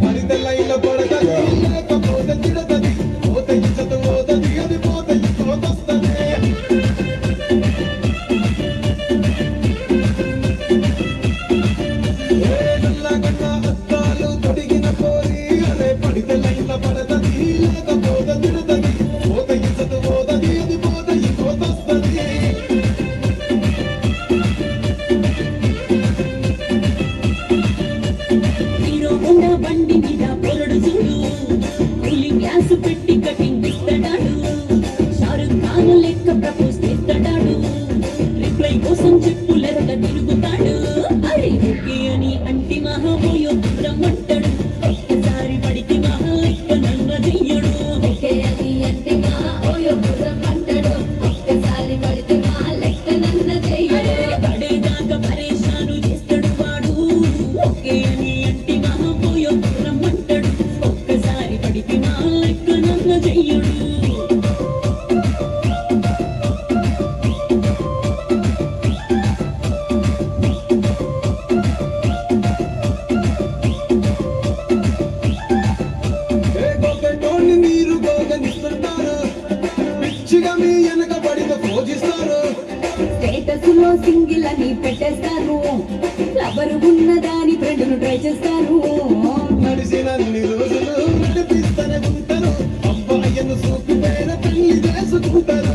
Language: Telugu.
పడితే లైన్లో పడతది లేకపోతే తిడతది పోతే ఇచ్చత పోతది అది పోతే ఇంకోతొస్తది నల్లగన్న అద్దాలు తొడిగిన పోరి అరే పడితే లైన్లో పడతది లేకపోతే తిడతది పోతే ఇచ్చత పోతది అది పోతే ఇంకోతొస్తది బండి మీద పొరడు చూడు కూలింగ్ గ్లాస్ పెట్టి కటింగ్ ఇస్తాడాడు షారుఖ్ ఖాన్ లెక్క ప్రపోజ్ చేస్తాడాడు రిప్లై కోసం చెప్పులెరగ తిరుగుతాడు అరే ఓకే అని అంటి మహాబోయో రమ్మంటాడు ఒక్కసారి పడితే మహా ఇక నన్న చెయ్యడు ఓకే అని అంటి మహాబోయో రమ్మంటాడు ఒక్కసారి పడితే మహా లెక్క నన్న చెయ్యడు పడేదాకా పరేషాను చేస్తాడు వాడు ఓకే అని అంటి మహాబోయో రమ్మంటాడు ఒక్కసారి పడితే మహా లెక్క నన్న చెయ్యడు మీరు గోగనిస్తుంటారు పిచ్చిగా మీ వెనక పడిన పూజిస్తారు స్టేటస్ లో సింగిల్ అని పెట్టేస్తారు లవరు ఉన్నదాని ఫ్రెండ్ను ట్రై చేస్తారు నడిచినన్ని రోజులు నడిపిస్తూనే ఉంటారు అబ్బాయిను చూపితేనే పెళ్లి చేసుకుంటారు